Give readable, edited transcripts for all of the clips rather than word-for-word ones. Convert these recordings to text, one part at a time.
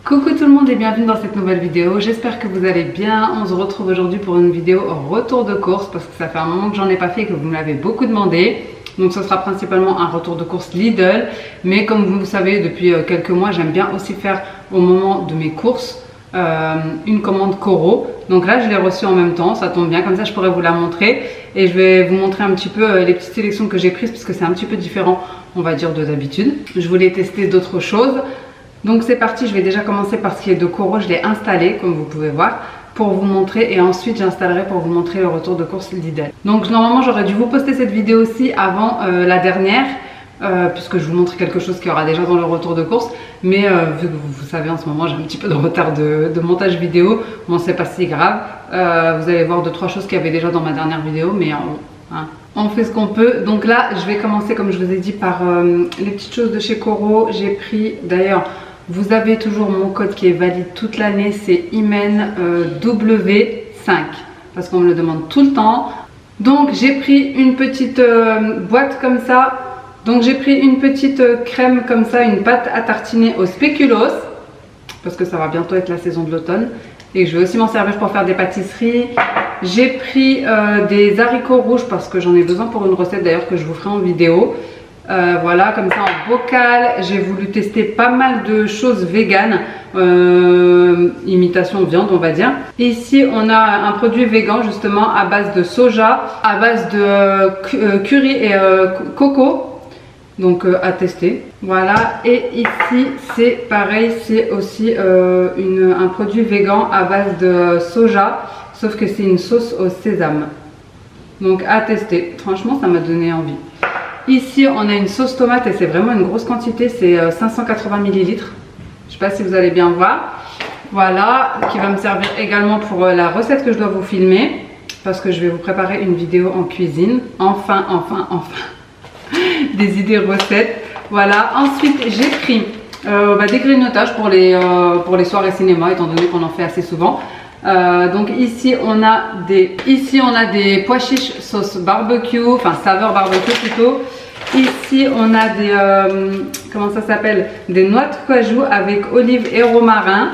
Coucou tout le monde et bienvenue dans cette nouvelle vidéo, j'espère que vous allez bien. On se retrouve aujourd'hui pour une vidéo retour de course parce que ça fait un moment que j'en ai pas fait et que vous me l'avez beaucoup demandé. Donc ce sera principalement un retour de course Lidl, mais comme vous le savez depuis quelques mois, j'aime bien aussi faire au moment de mes courses une commande Coro. Donc là je l'ai reçue en même temps, ça tombe bien, comme ça je pourrais vous la montrer et je vais vous montrer un petit peu les petites sélections que j'ai prises parce que c'est un petit peu différent, on va dire, de d'habitude. Je voulais tester d'autres choses. Donc c'est parti, je vais déjà commencer par ce qui est de Coro, je l'ai installé comme vous pouvez voir pour vous montrer et ensuite j'installerai pour vous montrer le retour de course Lidl. Donc normalement j'aurais dû vous poster cette vidéo aussi avant la dernière puisque je vous montre quelque chose qui aura déjà dans le retour de course, mais vu que vous savez en ce moment j'ai un petit peu de retard de montage vidéo, bon c'est pas si grave, vous allez voir 2-3 choses qu'il y avait déjà dans ma dernière vidéo, mais on fait ce qu'on peut. Donc là je vais commencer comme je vous ai dit par les petites choses de chez Coro. J'ai pris, d'ailleurs vous avez toujours mon code qui est valide toute l'année, c'est IMEN W5 parce qu'on me le demande tout le temps. Donc j'ai pris une petite boîte comme ça. Donc j'ai pris une petite crème comme ça, une pâte à tartiner au spéculoos parce que ça va bientôt être la saison de l'automne et je vais aussi m'en servir pour faire des pâtisseries. J'ai pris des haricots rouges parce que j'en ai besoin pour une recette d'ailleurs que je vous ferai en vidéo. Voilà, comme ça en bocal. J'ai voulu tester pas mal de choses véganes, imitation viande on va dire. Ici on a un produit végan justement à base de soja, à base de curry et coco. Donc à tester. Voilà, et ici c'est pareil, c'est aussi un produit végan à base de soja, sauf que c'est une sauce au sésame. Donc à tester, franchement ça m'a donné envie. Ici on a une sauce tomate et c'est vraiment une grosse quantité, c'est 580 ml. Je sais pas si vous allez bien voir. Voilà, qui va me servir également pour la recette que je dois vous filmer, parce que je vais vous préparer une vidéo en cuisine. Enfin des idées recettes. Voilà, ensuite j'ai pris des grignotages pour les soirées cinéma, étant donné qu'on en fait assez souvent. Donc ici on a des pois chiches sauce barbecue, enfin saveur barbecue plutôt. Ici on a des comment ça s'appelle, des noix de cajou avec olive et romarin.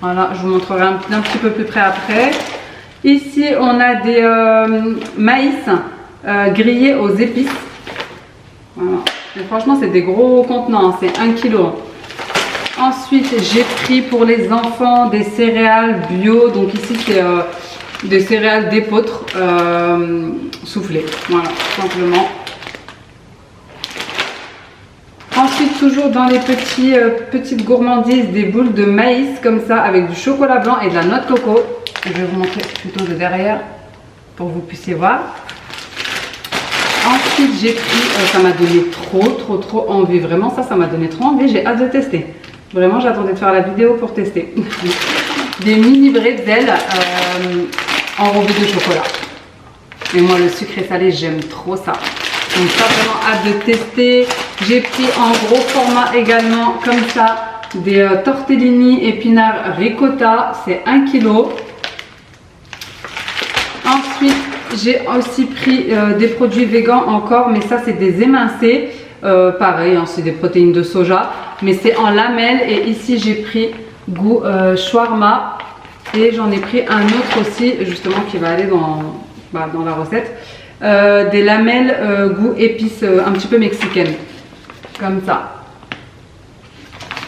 Voilà, je vous montrerai un petit peu plus près après. Ici on a des maïs grillés aux épices. Voilà. Et franchement c'est des gros contenants, hein, c'est 1 kg. Ensuite j'ai pris pour les enfants des céréales bio, donc ici c'est des céréales d'épeautre soufflées, voilà, tout simplement. Ensuite toujours dans les petites gourmandises, des boules de maïs comme ça avec du chocolat blanc et de la noix de coco. Je vais vous montrer plutôt de derrière pour que vous puissiez voir. Ensuite j'ai pris, ça m'a donné trop envie, vraiment ça m'a donné trop envie, j'ai hâte de tester. Vraiment j'attendais de faire la vidéo pour tester. Des mini bretzels enrobés de chocolat. Et moi le sucré salé j'aime trop ça. Donc ça vraiment hâte de tester. J'ai pris en gros format également comme ça des tortellini épinards ricotta, c'est 1 kg. Ensuite j'ai aussi pris des produits végans encore, mais ça c'est des émincés. Pareil, hein, c'est des protéines de soja, mais c'est en lamelles. Et ici j'ai pris goût shawarma et j'en ai pris un autre aussi justement qui va aller dans la recette. Des lamelles goût épices un petit peu mexicaine, comme ça.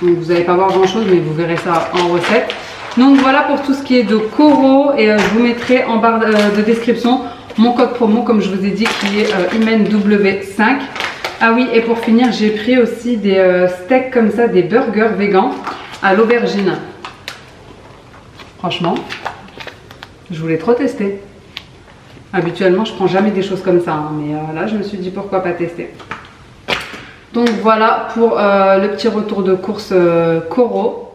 Donc vous n'allez pas voir grand chose, mais vous verrez ça en recette. Donc voilà pour tout ce qui est de Coro, et je vous mettrai en barre de description mon code promo comme je vous ai dit qui est IMEN W5. Ah oui, et pour finir, j'ai pris aussi des steaks comme ça, des burgers végan à l'aubergine. Franchement, je voulais trop tester. Habituellement, je prends jamais des choses comme ça, hein, mais là, je me suis dit pourquoi pas tester. Donc voilà pour le petit retour de course Coro.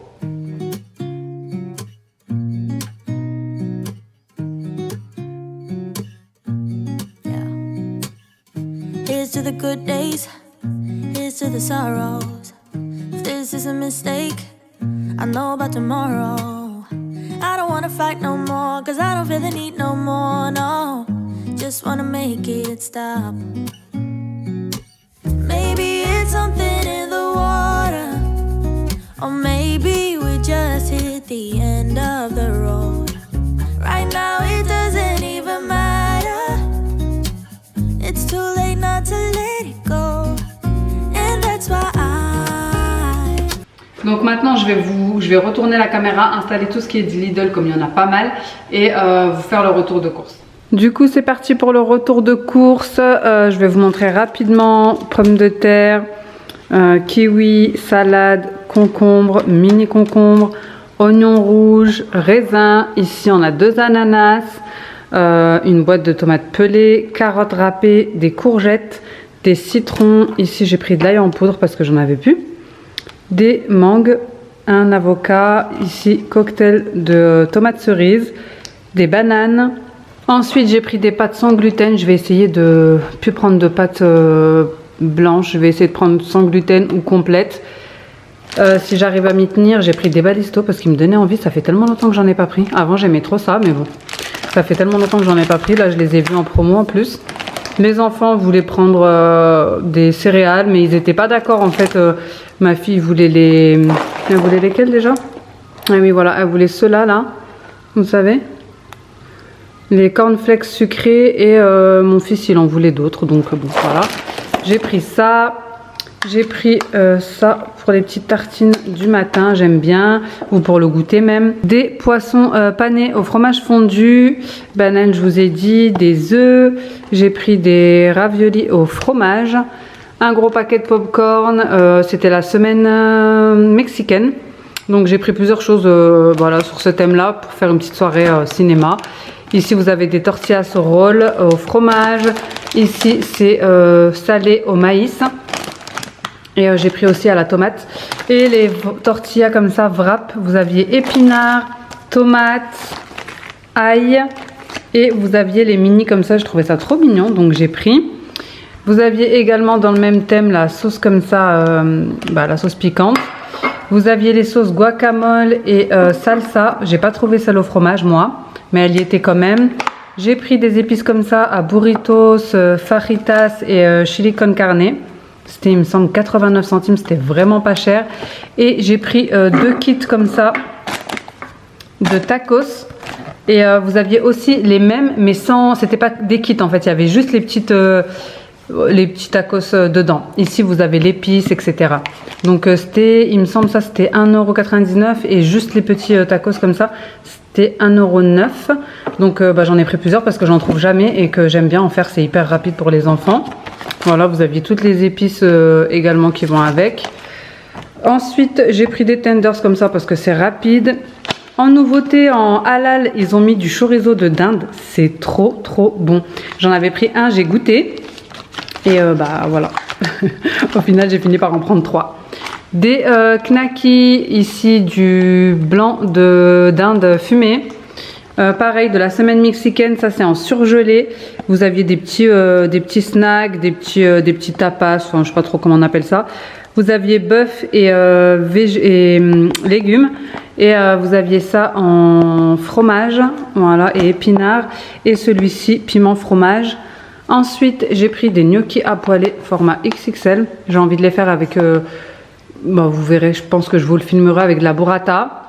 Here's to the good days, here's to the sorrows. If this is a mistake, I know about tomorrow. I don't wanna fight no more, cause I don't feel the need no more, no. Just wanna make it stop. Maybe it's something in the water, or maybe we just hit the end of the road. Right now it doesn't even matter. It's too late not to let it go, and that's why Donc maintenant je vais retourner la caméra, installer tout ce qui est de Lidl comme il y en a pas mal et vous faire le retour de course. Du coup c'est parti pour le retour de course. Je vais vous montrer rapidement pommes de terre, kiwi, salade, concombre, mini concombre, oignons rouges, raisins. Ici on a 2 ananas, une boîte de tomates pelées, carottes râpées, des courgettes, des citrons. Ici j'ai pris de l'ail en poudre parce que j'en avais plus. Des mangues, un avocat, ici cocktail de tomates cerises, des bananes. Ensuite j'ai pris des pâtes sans gluten, je vais essayer de plus prendre de pâtes blanches, je vais essayer de prendre sans gluten ou complète. Si j'arrive à m'y tenir, j'ai pris des balistos parce qu'ils me donnaient envie, ça fait tellement longtemps que j'en ai pas pris. Avant j'aimais trop ça mais bon, ça fait tellement longtemps que j'en ai pas pris, là je les ai vus en promo en plus. Les enfants voulaient prendre des céréales, mais ils n'étaient pas d'accord. En fait, ma fille voulait les... Elle voulait lesquels déjà? Ah oui, voilà, elle voulait ceux-là, là. Vous savez? Les cornflakes sucrés et mon fils, il en voulait d'autres. Donc, bon, voilà. J'ai pris ça. J'ai pris ça pour les petites tartines du matin, j'aime bien, ou pour le goûter même. Des poissons panés au fromage fondu, bananes je vous ai dit, des œufs, j'ai pris des raviolis au fromage, un gros paquet de popcorn, c'était la semaine mexicaine. Donc j'ai pris plusieurs choses voilà, sur ce thème là pour faire une petite soirée cinéma. Ici vous avez des tortillas au roll au fromage, ici c'est salé au maïs. Et j'ai pris aussi à la tomate. Et les tortillas comme ça, wrap, vous aviez épinards, tomates, ail. Et vous aviez les mini comme ça, je trouvais ça trop mignon, donc j'ai pris. Vous aviez également dans le même thème la sauce comme ça, la sauce piquante. Vous aviez les sauces guacamole et salsa. J'ai pas trouvé celle au fromage moi, mais elle y était quand même. J'ai pris des épices comme ça à burritos, fajitas et chili con carne. C'était, il me semble, 89 centimes, c'était vraiment pas cher. Et j'ai pris 2 kits comme ça de tacos. Et vous aviez aussi les mêmes, mais sans, c'était pas des kits en fait, il y avait juste les petits tacos dedans. Ici vous avez l'épice, etc. Donc c'était, il me semble, ça c'était 1,99 € et juste les petits tacos comme ça, c'était 1,09 €. Donc j'en ai pris plusieurs parce que j'en trouve jamais et que j'aime bien en faire, c'est hyper rapide pour les enfants. Voilà, vous aviez toutes les épices également qui vont avec. Ensuite, j'ai pris des tenders comme ça parce que c'est rapide. En nouveauté, en halal, ils ont mis du chorizo de dinde. C'est trop bon. J'en avais pris un, j'ai goûté. Et voilà. Au final, j'ai fini par en prendre 3. Des knackis, ici du blanc de dinde fumé. Pareil, de la semaine mexicaine, ça c'est en surgelé. Vous aviez des petits snacks, des petits tapas, enfin je sais pas trop comment on appelle ça. Vous aviez bœuf et légumes. Et vous aviez ça en fromage, voilà, et épinards. Et celui-ci, piment fromage. Ensuite, j'ai pris des gnocchis à poêler, format XXL. J'ai envie de les faire avec, vous verrez, je pense que je vous le filmerai avec de la burrata.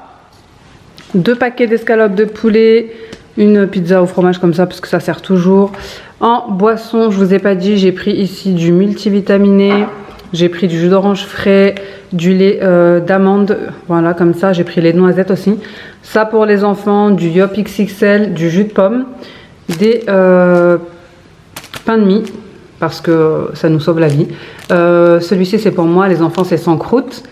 2 paquets d'escalopes de poulet, une pizza au fromage comme ça parce que ça sert toujours. En boisson, je vous ai pas dit, j'ai pris ici du multivitaminé, j'ai pris du jus d'orange frais, du lait d'amande, voilà comme ça, j'ai pris les noisettes aussi. Ça pour les enfants, du Yop XXL, du jus de pomme, des pains de mie, parce que ça nous sauve la vie. Celui-ci c'est pour moi, les enfants c'est sans croûte.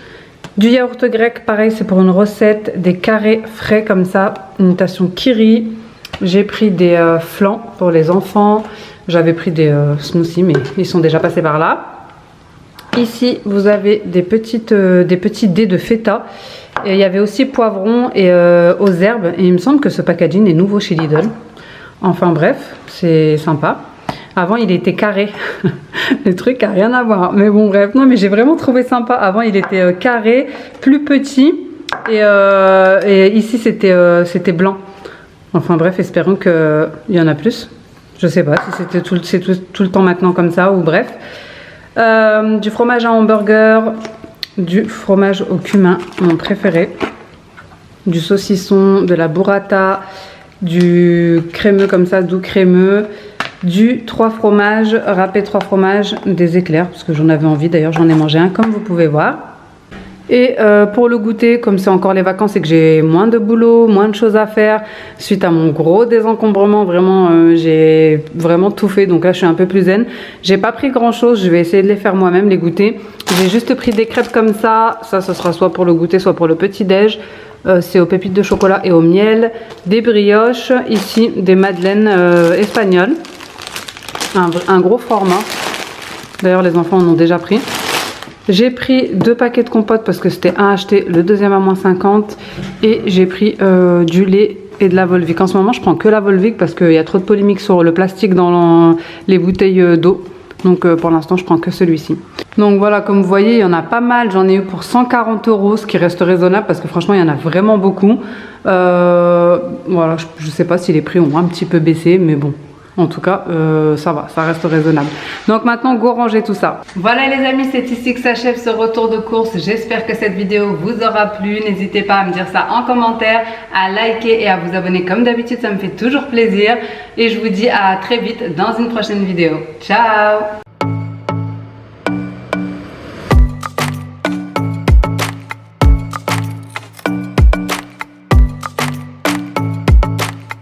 Du yaourt grec, pareil, c'est pour une recette, des carrés frais comme ça, imitation Kiri. J'ai pris des flans pour les enfants. J'avais pris des smoothies, mais ils sont déjà passés par là. Ici, vous avez des petits dés de feta. Et il y avait aussi poivrons et aux herbes. Et il me semble que ce packaging est nouveau chez Lidl. Enfin bref, c'est sympa. Avant, il était carré. Le truc n'a rien à voir. Mais bon, bref. Non, mais j'ai vraiment trouvé sympa. Avant, il était carré, plus petit. Et ici, c'était blanc. Enfin bref, espérons qu'il y en a plus. Je sais pas si c'était tout le temps maintenant comme ça ou bref. Du fromage à hamburger, du fromage au cumin, mon préféré. Du saucisson, de la burrata, du crémeux comme ça, doux crémeux. Du 3 fromages, râpé 3 fromages, des éclairs, parce que j'en avais envie, d'ailleurs j'en ai mangé un comme vous pouvez voir. Et pour le goûter, comme c'est encore les vacances et que j'ai moins de boulot, moins de choses à faire, suite à mon gros désencombrement, vraiment j'ai vraiment tout fait, donc là je suis un peu plus zen. J'ai pas pris grand chose, je vais essayer de les faire moi-même, les goûter. J'ai juste pris des crêpes comme ça, ça sera soit pour le goûter, soit pour le petit déj. C'est aux pépites de chocolat et au miel, des brioches, ici des madeleines espagnoles. Un gros format, d'ailleurs les enfants en ont déjà pris. J'ai pris 2 paquets de compote parce que c'était un acheté, le deuxième à moins 50. Et j'ai pris du lait et de la Volvic. En ce moment je prends que la Volvic parce qu'il y a trop de polémiques sur le plastique dans les bouteilles d'eau. Donc pour l'instant je prends que celui-ci. Donc voilà, comme vous voyez il y en a pas mal. J'en ai eu pour 140 €, ce qui reste raisonnable parce que franchement il y en a vraiment beaucoup. Voilà, je sais pas si les prix ont un petit peu baissé, mais bon. En tout cas, ça va, ça reste raisonnable. Donc maintenant, go ranger tout ça. Voilà les amis, c'est ici que s'achève ce retour de course. J'espère que cette vidéo vous aura plu. N'hésitez pas à me dire ça en commentaire, à liker et à vous abonner comme d'habitude, ça me fait toujours plaisir. Et je vous dis à très vite dans une prochaine vidéo. Ciao!